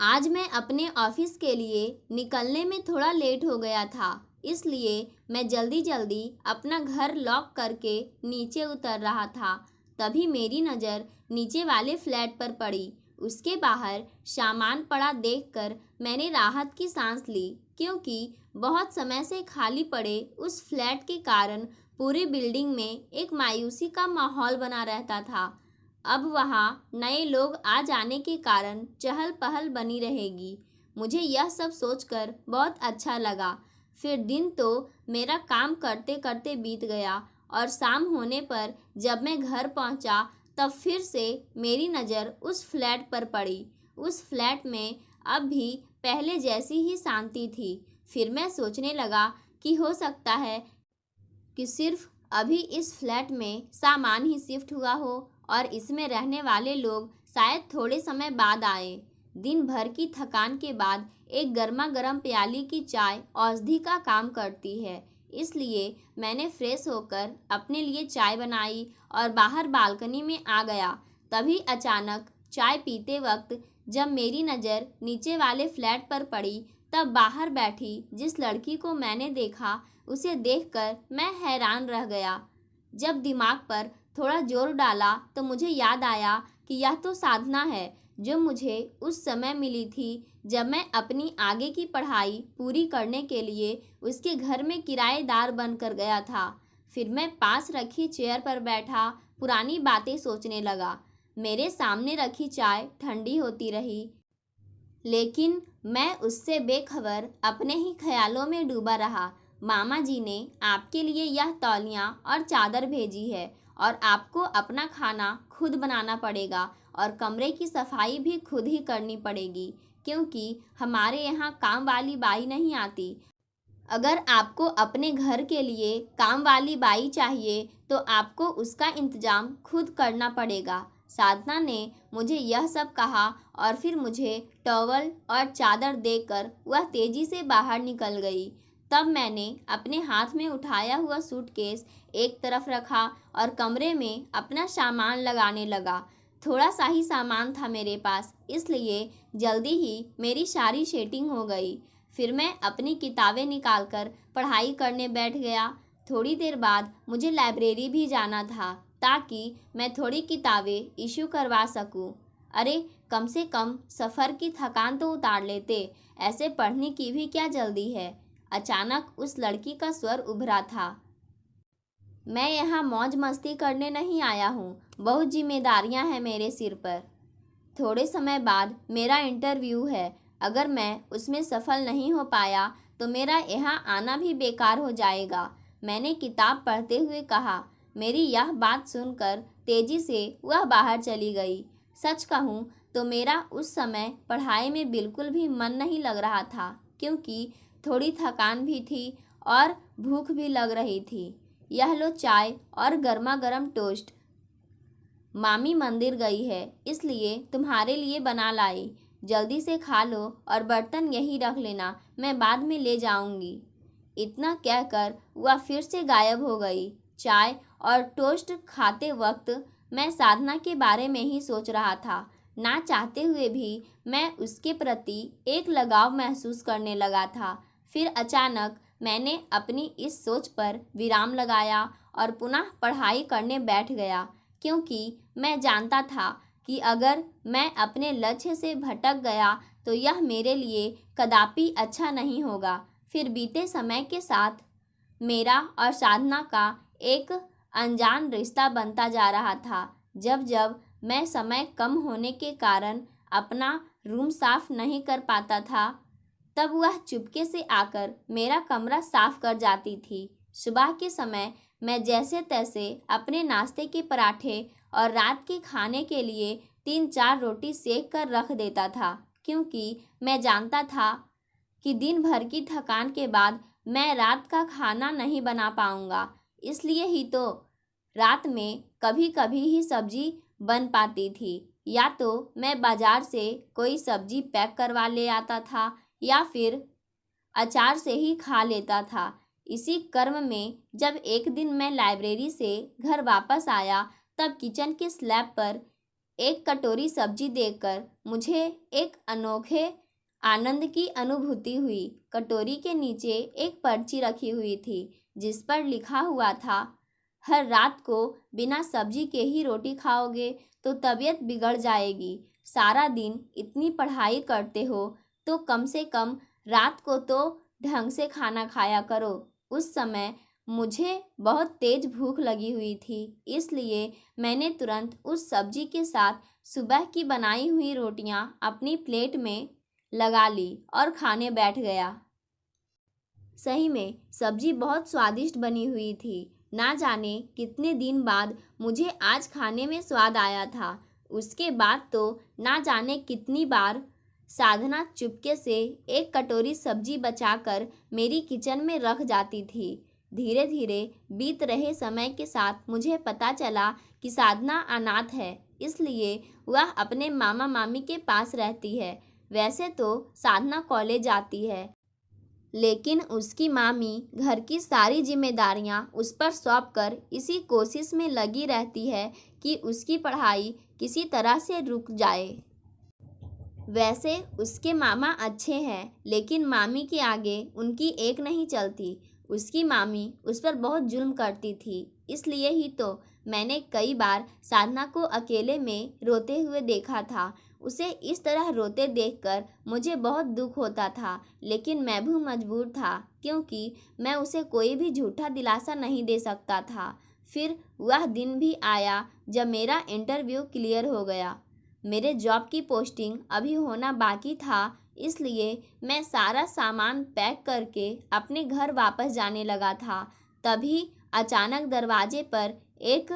आज मैं अपने ऑफिस के लिए निकलने में थोड़ा लेट हो गया था, इसलिए मैं जल्दी जल्दी अपना घर लॉक करके नीचे उतर रहा था। तभी मेरी नज़र नीचे वाले फ्लैट पर पड़ी। उसके बाहर सामान पड़ा देखकर मैंने राहत की सांस ली, क्योंकि बहुत समय से खाली पड़े उस फ्लैट के कारण पूरी बिल्डिंग में एक मायूसी का माहौल बना रहता था। अब वहाँ नए लोग आ जाने के कारण चहल पहल बनी रहेगी। मुझे यह सब सोचकर बहुत अच्छा लगा। फिर दिन तो मेरा काम करते करते बीत गया और शाम होने पर जब मैं घर पहुँचा तब फिर से मेरी नज़र उस फ्लैट पर पड़ी। उस फ्लैट में अब भी पहले जैसी ही शांति थी। फिर मैं सोचने लगा कि हो सकता है कि सिर्फ अभी इस फ्लैट में सामान ही शिफ्ट हुआ हो और इसमें रहने वाले लोग शायद थोड़े समय बाद आए। दिन भर की थकान के बाद एक गर्मा गर्म प्याली की चाय औषधि का काम करती है, इसलिए मैंने फ्रेश होकर अपने लिए चाय बनाई और बाहर बालकनी में आ गया। तभी अचानक चाय पीते वक्त जब मेरी नज़र नीचे वाले फ्लैट पर पड़ी, तब बाहर बैठी जिस लड़की को मैंने देखा उसे देखकर मैं हैरान रह गया। जब दिमाग पर थोड़ा जोर डाला तो मुझे याद आया कि यह तो साधना है, जो मुझे उस समय मिली थी जब मैं अपनी आगे की पढ़ाई पूरी करने के लिए उसके घर में किराएदार बनकर गया था। फिर मैं पास रखी चेयर पर बैठा पुरानी बातें सोचने लगा। मेरे सामने रखी चाय ठंडी होती रही, लेकिन मैं उससे बेखबर अपने ही ख्यालों में डूबा रहा। मामा जी ने आपके लिए यह तौलियाँ और चादर भेजी है और आपको अपना खाना खुद बनाना पड़ेगा और कमरे की सफाई भी खुद ही करनी पड़ेगी, क्योंकि हमारे यहाँ काम वाली बाई नहीं आती। अगर आपको अपने घर के लिए काम वाली बाई चाहिए तो आपको उसका इंतजाम खुद करना पड़ेगा। साधना ने मुझे यह सब कहा और फिर मुझे टॉवल और चादर देकर वह तेजी से बाहर निकल गई। तब मैंने अपने हाथ में उठाया हुआ सूटकेस एक तरफ रखा और कमरे में अपना सामान लगाने लगा। थोड़ा सा ही सामान था मेरे पास, इसलिए जल्दी ही मेरी सारी सेटिंग हो गई। फिर मैं अपनी किताबें निकालकर पढ़ाई करने बैठ गया। थोड़ी देर बाद मुझे लाइब्रेरी भी जाना था, ताकि मैं थोड़ी किताबें इशू करवा सकूं। अरे, कम से कम सफ़र की थकान तो उतार लेते, ऐसे पढ़ने की भी क्या जल्दी है। अचानक उस लड़की का स्वर उभरा था। मैं यहाँ मौज मस्ती करने नहीं आया हूँ, बहुत जिम्मेदारियाँ हैं मेरे सिर पर। थोड़े समय बाद मेरा इंटरव्यू है। अगर मैं उसमें सफल नहीं हो पाया तो मेरा यहाँ आना भी बेकार हो जाएगा, मैंने किताब पढ़ते हुए कहा। मेरी यह बात सुनकर तेजी से वह बाहर चली गई। सच कहूँ तो मेरा उस समय पढ़ाई में बिल्कुल भी मन नहीं लग रहा था, क्योंकि थोड़ी थकान भी थी और भूख भी लग रही थी। यह लो चाय और गर्मा गर्म टोस्ट। मामी मंदिर गई है, इसलिए तुम्हारे लिए बना लाई। जल्दी से खा लो और बर्तन यहीं रख लेना, मैं बाद में ले जाऊंगी। इतना कहकर वह फिर से गायब हो गई। चाय और टोस्ट खाते वक्त मैं साधना के बारे में ही सोच रहा था। ना चाहते हुए भी मैं उसके प्रति एक लगाव महसूस करने लगा था। फिर अचानक मैंने अपनी इस सोच पर विराम लगाया और पुनः पढ़ाई करने बैठ गया, क्योंकि मैं जानता था कि अगर मैं अपने लक्ष्य से भटक गया तो यह मेरे लिए कदापि अच्छा नहीं होगा। फिर बीते समय के साथ मेरा और साधना का एक अनजान रिश्ता बनता जा रहा था। जब जब मैं समय कम होने के कारण अपना रूम साफ नहीं कर पाता था, तब वह चुपके से आकर मेरा कमरा साफ कर जाती थी। सुबह के समय मैं जैसे तैसे अपने नाश्ते के पराठे और रात के खाने के लिए 3-4 रोटी सेक कर रख देता था, क्योंकि मैं जानता था कि दिन भर की थकान के बाद मैं रात का खाना नहीं बना पाऊंगा। इसलिए ही तो रात में कभी कभी ही सब्जी बन पाती थी, या तो मैं बाजार से कोई सब्जी पैक करवा ले आता था या फिर अचार से ही खा लेता था। इसी क्रम में जब एक दिन मैं लाइब्रेरी से घर वापस आया, तब किचन के स्लैब पर एक कटोरी सब्जी देखकर मुझे एक अनोखे आनंद की अनुभूति हुई। कटोरी के नीचे एक पर्ची रखी हुई थी जिस पर लिखा हुआ था, हर रात को बिना सब्जी के ही रोटी खाओगे तो तबीयत बिगड़ जाएगी। सारा दिन इतनी पढ़ाई करते हो तो कम से कम रात को तो ढंग से खाना खाया करो। उस समय मुझे बहुत तेज भूख लगी हुई थी, इसलिए मैंने तुरंत उस सब्जी के साथ सुबह की बनाई हुई रोटियां अपनी प्लेट में लगा ली और खाने बैठ गया। सही में सब्जी बहुत स्वादिष्ट बनी हुई थी। ना जाने कितने दिन बाद मुझे आज खाने में स्वाद आया था। उसके बाद तो ना जाने कितनी बार साधना चुपके से एक कटोरी सब्जी बचाकर मेरी किचन में रख जाती थी। धीरे धीरे बीत रहे समय के साथ मुझे पता चला कि साधना अनाथ है, इसलिए वह अपने मामा मामी के पास रहती है। वैसे तो साधना कॉलेज जाती है, लेकिन उसकी मामी घर की सारी जिम्मेदारियां उस पर सौंप कर इसी कोशिश में लगी रहती है कि उसकी पढ़ाई किसी तरह से रुक जाए। वैसे उसके मामा अच्छे हैं, लेकिन मामी के आगे उनकी एक नहीं चलती। उसकी मामी उस पर बहुत जुल्म करती थी, इसलिए ही तो मैंने कई बार साधना को अकेले में रोते हुए देखा था। उसे इस तरह रोते देखकर मुझे बहुत दुख होता था, लेकिन मैं भी मजबूर था क्योंकि मैं उसे कोई भी झूठा दिलासा नहीं दे सकता था। फिर वह दिन भी आया जब मेरा इंटरव्यू क्लियर हो गया। मेरे जॉब की पोस्टिंग अभी होना बाकी था, इसलिए मैं सारा सामान पैक करके अपने घर वापस जाने लगा था। तभी अचानक दरवाजे पर एक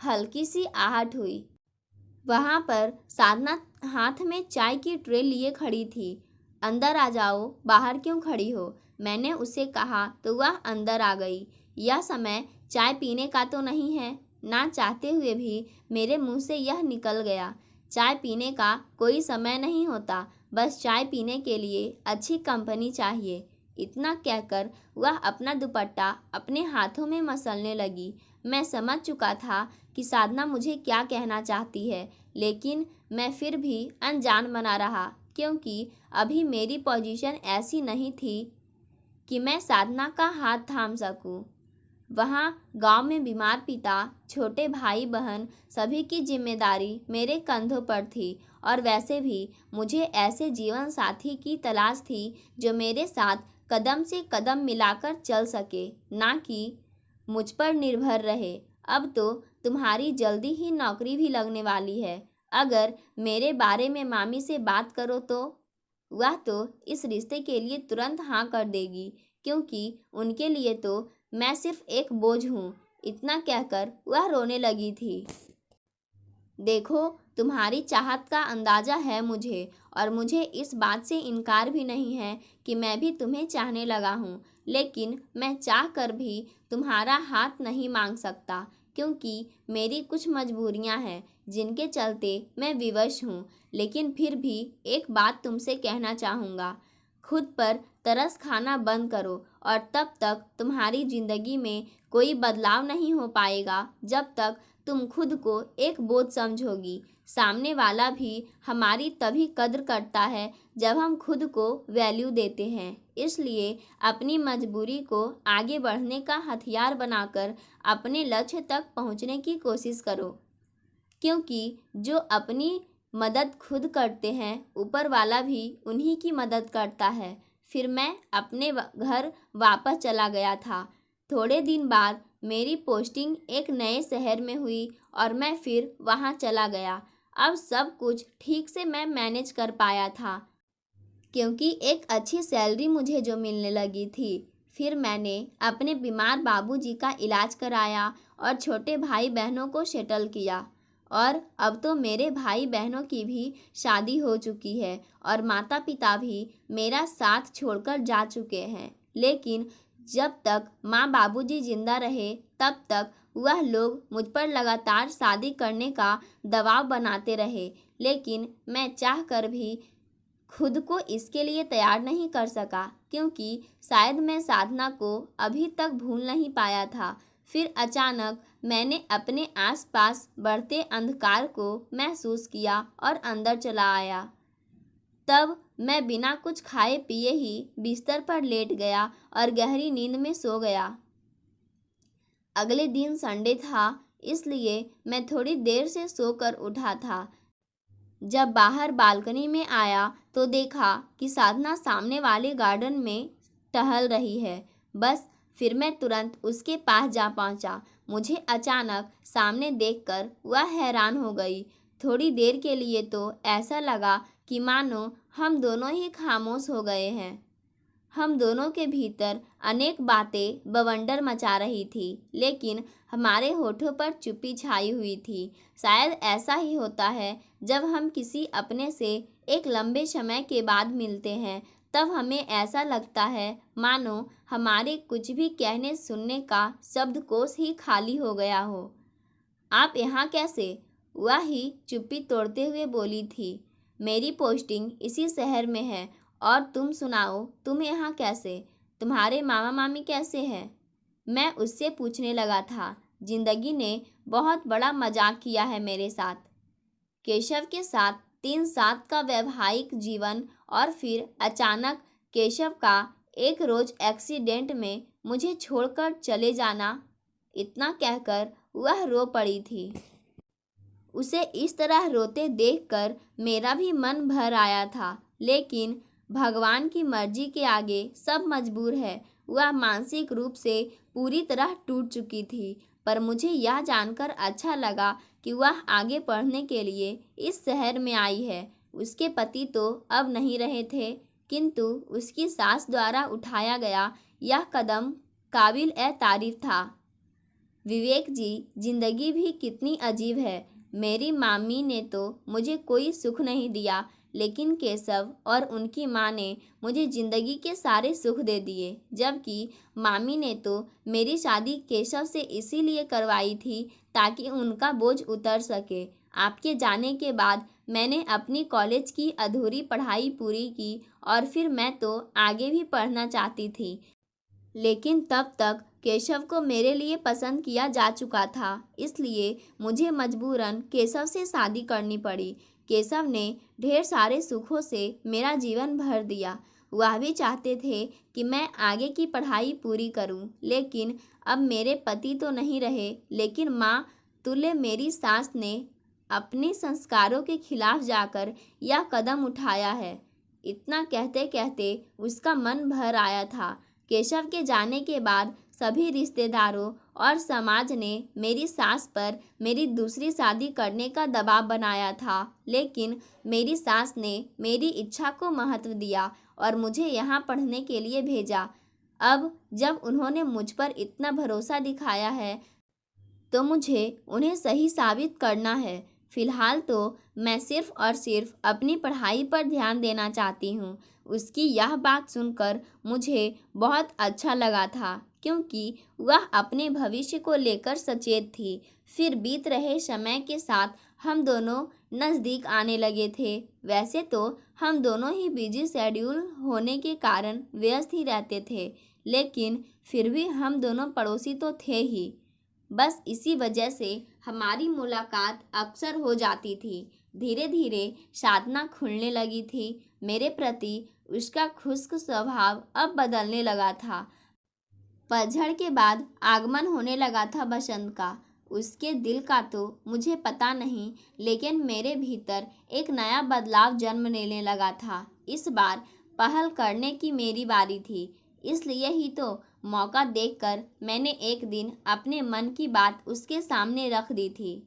हल्की सी आहट हुई। वहाँ पर साधना हाथ में चाय की ट्रे लिए खड़ी थी। अंदर आ जाओ, बाहर क्यों खड़ी हो? मैंने उसे कहा तो वह अंदर आ गई। यह समय चाय पीने का तो नहीं है। ना चाहते हुए भी मेरे मुंह से यह निकल गया। चाय पीने का कोई समय नहीं होता, बस चाय पीने के लिए अच्छी कंपनी चाहिए। इतना कहकर वह अपना दुपट्टा अपने हाथों में मसलने लगी। मैं समझ चुका था कि साधना मुझे क्या कहना चाहती है, लेकिन मैं फिर भी अनजान बना रहा क्योंकि अभी मेरी पोजीशन ऐसी नहीं थी कि मैं साधना का हाथ थाम सकूं। वहाँ गांव में बीमार पिता, छोटे भाई बहन सभी की जिम्मेदारी मेरे कंधों पर थी और वैसे भी मुझे ऐसे जीवन साथी की तलाश थी जो मेरे साथ कदम से कदम मिलाकर चल सके, ना कि मुझ पर निर्भर रहे। अब तो तुम्हारी जल्दी ही नौकरी भी लगने वाली है। अगर मेरे बारे में मामी से बात करो तो वह तो इस रिश्ते के लिए तुरंत हाँ कर देगी, क्योंकि उनके लिए तो मैं सिर्फ एक बोझ हूँ। इतना कहकर वह रोने लगी थी। देखो, तुम्हारी चाहत का अंदाज़ा है मुझे, और मुझे इस बात से इनकार भी नहीं है कि मैं भी तुम्हें चाहने लगा हूँ, लेकिन मैं चाह कर भी तुम्हारा हाथ नहीं मांग सकता क्योंकि मेरी कुछ मजबूरियाँ हैं जिनके चलते मैं विवश हूँ। लेकिन फिर भी एक बात तुमसे कहना चाहूँगा, खुद पर तरस खाना बंद करो और तब तक तुम्हारी ज़िंदगी में कोई बदलाव नहीं हो पाएगा जब तक तुम खुद को एक बोझ समझोगी। सामने वाला भी हमारी तभी कद्र करता है जब हम खुद को वैल्यू देते हैं। इसलिए अपनी मजबूरी को आगे बढ़ने का हथियार बनाकर अपने लक्ष्य तक पहुंचने की कोशिश करो, क्योंकि जो अपनी मदद खुद करते हैं ऊपर वाला भी उन्हीं की मदद करता है। फिर मैं अपने घर वापस चला गया था। थोड़े दिन बाद मेरी पोस्टिंग एक नए शहर में हुई और मैं फिर वहाँ चला गया। अब सब कुछ ठीक से मैं मैनेज कर पाया था क्योंकि एक अच्छी सैलरी मुझे जो मिलने लगी थी। फिर मैंने अपने बीमार बाबूजी का इलाज कराया और छोटे भाई बहनों को सेटल किया, और अब तो मेरे भाई बहनों की भी शादी हो चुकी है और माता पिता भी मेरा साथ छोड़कर जा चुके हैं। लेकिन जब तक माँ बाबूजी जिंदा रहे तब तक वह लोग मुझ पर लगातार शादी करने का दबाव बनाते रहे, लेकिन मैं चाह कर भी खुद को इसके लिए तैयार नहीं कर सका क्योंकि शायद मैं साधना को अभी तक भूल नहीं पाया था। फिर अचानक मैंने अपने आसपास बढ़ते अंधकार को महसूस किया और अंदर चला आया। तब मैं बिना कुछ खाए पिए ही बिस्तर पर लेट गया और गहरी नींद में सो गया। अगले दिन संडे था, इसलिए मैं थोड़ी देर से सोकर उठा था। जब बाहर बालकनी में आया तो देखा कि साधना सामने वाले गार्डन में टहल रही है। बस फिर मैं तुरंत उसके पास जा पहुंचा। मुझे अचानक सामने देखकर वह हैरान हो गई। थोड़ी देर के लिए तो ऐसा लगा कि मानो हम दोनों ही खामोश हो गए हैं। हम दोनों के भीतर अनेक बातें बवंडर मचा रही थी, लेकिन हमारे होठों पर चुप्पी छाई हुई थी। शायद ऐसा ही होता है जब हम किसी अपने से एक लंबे समय के बाद मिलते हैं, तब हमें ऐसा लगता है मानो हमारे कुछ भी कहने सुनने का शब्दकोश ही खाली हो गया हो। आप यहाँ कैसे? वह ही चुप्पी तोड़ते हुए बोली थी। मेरी पोस्टिंग इसी शहर में है, और तुम सुनाओ, तुम यहाँ कैसे? तुम्हारे मामा मामी कैसे हैं? मैं उससे पूछने लगा था। जिंदगी ने बहुत बड़ा मजाक किया है मेरे साथ। केशव के साथ 3 साल का वैवाहिक जीवन और फिर अचानक केशव का एक रोज एक्सीडेंट में मुझे छोड़कर चले जाना, इतना कहकर वह रो पड़ी थी। उसे इस तरह रोते देखकर मेरा भी मन भर आया था, लेकिन भगवान की मर्जी के आगे सब मजबूर है। वह मानसिक रूप से पूरी तरह टूट चुकी थी, पर मुझे यह जानकर अच्छा लगा कि वह आगे पढ़ने के लिए इस शहर में आई है। उसके पति तो अब नहीं रहे थे, किंतु उसकी सास द्वारा उठाया गया यह कदम काबिल ए तारीफ था। विवेक जी, जिंदगी भी कितनी अजीब है। मेरी मामी ने तो मुझे कोई सुख नहीं दिया, लेकिन केशव और उनकी माँ ने मुझे ज़िंदगी के सारे सुख दे दिए। जबकि मामी ने तो मेरी शादी केशव से इसीलिए करवाई थी ताकि उनका बोझ उतर सके। आपके जाने के बाद मैंने अपनी कॉलेज की अधूरी पढ़ाई पूरी की, और फिर मैं तो आगे भी पढ़ना चाहती थी, लेकिन तब तक केशव को मेरे लिए पसंद किया जा चुका था, इसलिए मुझे मजबूरन केशव से शादी करनी पड़ी। केशव ने ढेर सारे सुखों से मेरा जीवन भर दिया। वह भी चाहते थे कि मैं आगे की पढ़ाई पूरी करूं, लेकिन अब मेरे पति तो नहीं रहे, लेकिन माँ तुल्य मेरी सास ने अपने संस्कारों के खिलाफ जाकर यह कदम उठाया है। इतना कहते कहते उसका मन भर आया था। केशव के जाने के बाद सभी रिश्तेदारों और समाज ने मेरी सास पर मेरी दूसरी शादी करने का दबाव बनाया था, लेकिन मेरी सास ने मेरी इच्छा को महत्व दिया और मुझे यहाँ पढ़ने के लिए भेजा। अब जब उन्होंने मुझ पर इतना भरोसा दिखाया है, तो मुझे उन्हें सही साबित करना है। फिलहाल तो मैं सिर्फ और सिर्फ अपनी पढ़ाई पर ध्यान देना चाहती हूँ। उसकी यह बात सुनकर मुझे बहुत अच्छा लगा था, क्योंकि वह अपने भविष्य को लेकर सचेत थी। फिर बीत रहे समय के साथ हम दोनों नज़दीक आने लगे थे। वैसे तो हम दोनों ही बिजी शेड्यूल होने के कारण व्यस्त ही रहते थे, लेकिन फिर भी हम दोनों पड़ोसी तो थे ही। बस इसी वजह से हमारी मुलाकात अक्सर हो जाती थी। धीरे धीरे साधना खुलने लगी थी। मेरे प्रति उसका खुश्क स्वभाव अब बदलने लगा था। पतझड़ के बाद आगमन होने लगा था बसंत का। उसके दिल का तो मुझे पता नहीं, लेकिन मेरे भीतर एक नया बदलाव जन्म लेने लगा था। इस बार पहल करने की मेरी बारी थी, इसलिए ही तो मौका देखकर मैंने एक दिन अपने मन की बात उसके सामने रख दी थी।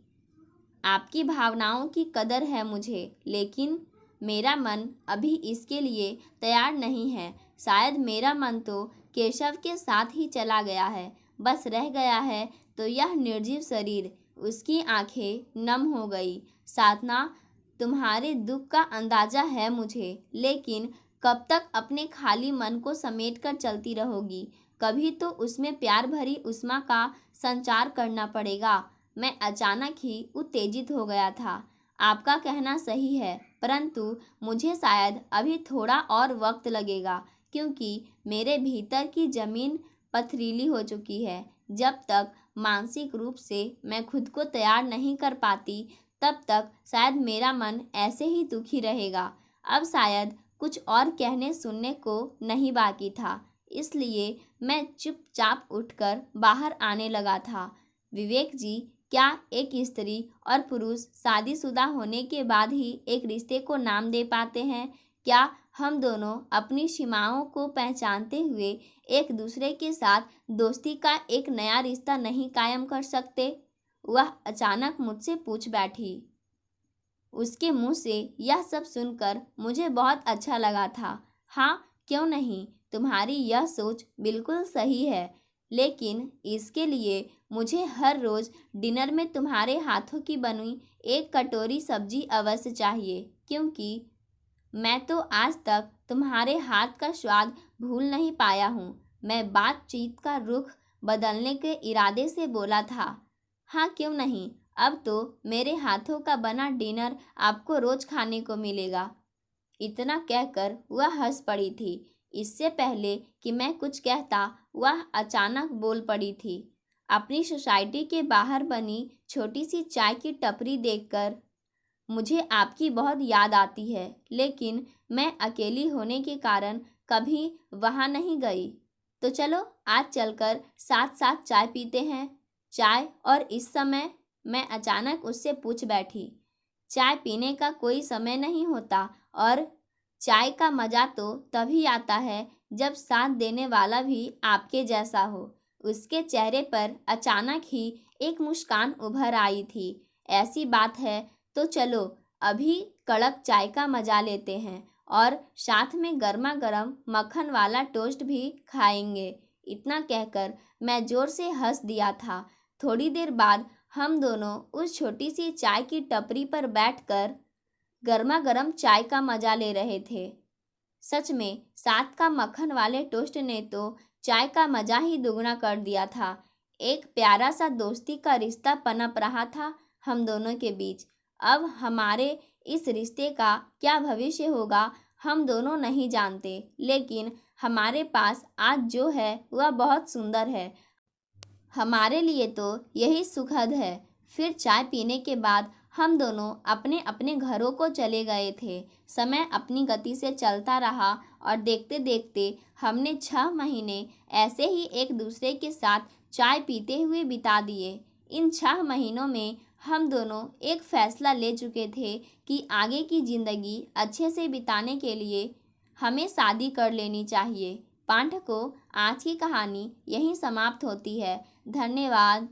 आपकी भावनाओं की कदर है मुझे, लेकिन मेरा मन अभी इसके लिए तैयार नहीं है। शायद मेरा मन तो केशव के साथ ही चला गया है। बस रह गया है तो यह निर्जीव शरीर। उसकी आंखें नम हो गई। साधना, तुम्हारे दुख का अंदाजा है मुझे, लेकिन कब तक अपने खाली मन को समेट कर चलती रहोगी? कभी तो उसमें प्यार भरी उष्मा का संचार करना पड़ेगा। मैं अचानक ही उत्तेजित हो गया था। आपका कहना सही है, परंतु मुझे शायद अभी थोड़ा और वक्त लगेगा, क्योंकि मेरे भीतर की जमीन पथरीली हो चुकी है। जब तक मानसिक रूप से मैं खुद को तैयार नहीं कर पाती, तब तक शायद मेरा मन ऐसे ही दुखी रहेगा। अब शायद कुछ और कहने सुनने को नहीं बाकी था, इसलिए मैं चुपचाप उठकर बाहर आने लगा था। विवेक जी, क्या एक स्त्री और पुरुष शादीशुदा होने के बाद ही एक रिश्ते को नाम दे पाते हैं? क्या हम दोनों अपनी सीमाओं को पहचानते हुए एक दूसरे के साथ दोस्ती का एक नया रिश्ता नहीं कायम कर सकते? वह अचानक मुझसे पूछ बैठी। उसके मुंह से यह सब सुनकर मुझे बहुत अच्छा लगा था। हाँ, क्यों नहीं, तुम्हारी यह सोच बिल्कुल सही है, लेकिन इसके लिए मुझे हर रोज़ डिनर में तुम्हारे हाथों की बनी एक कटोरी सब्जी अवश्य चाहिए, क्योंकि मैं तो आज तक तुम्हारे हाथ का स्वाद भूल नहीं पाया हूँ। मैं बातचीत का रुख बदलने के इरादे से बोला था। हाँ, क्यों नहीं, अब तो मेरे हाथों का बना डिनर आपको रोज खाने को मिलेगा। इतना कहकर वह हंस पड़ी थी। इससे पहले कि मैं कुछ कहता, वह अचानक बोल पड़ी थी। अपनी सोसाइटी के बाहर बनी छोटी सी चाय की टपरी देखकर मुझे आपकी बहुत याद आती है, लेकिन मैं अकेली होने के कारण कभी वहाँ नहीं गई। तो चलो आज चलकर साथ साथ चाय पीते हैं। चाय और इस समय? मैं अचानक उससे पूछ बैठी। चाय पीने का कोई समय नहीं होता, और चाय का मज़ा तो तभी आता है जब साथ देने वाला भी आपके जैसा हो। उसके चेहरे पर अचानक ही एक मुस्कान उभर आई थी। ऐसी बात है तो चलो अभी कड़क चाय का मज़ा लेते हैं और साथ में गर्मा गर्म मक्खन वाला टोस्ट भी खाएंगे। इतना कहकर मैं ज़ोर से हंस दिया था। थोड़ी देर बाद हम दोनों उस छोटी सी चाय की टपरी पर बैठकर गर्मा गर्म चाय का मज़ा ले रहे थे। सच में साथ का मक्खन वाले टोस्ट ने तो चाय का मज़ा ही दुगना कर दिया था। एक प्यारा सा दोस्ती का रिश्ता पनप रहा था हम दोनों के बीच। अब हमारे इस रिश्ते का क्या भविष्य होगा हम दोनों नहीं जानते, लेकिन हमारे पास आज जो है वह बहुत सुंदर है। हमारे लिए तो यही सुखद है। फिर चाय पीने के बाद हम दोनों अपने अपने घरों को चले गए थे। समय अपनी गति से चलता रहा और देखते देखते हमने 6 महीने ऐसे ही एक दूसरे के साथ चाय पीते हुए बिता दिए। इन 6 महीनों में हम दोनों एक फैसला ले चुके थे कि आगे की ज़िंदगी अच्छे से बिताने के लिए हमें शादी कर लेनी चाहिए। पाठकों, आज की कहानी यहीं समाप्त होती है। धन्यवाद।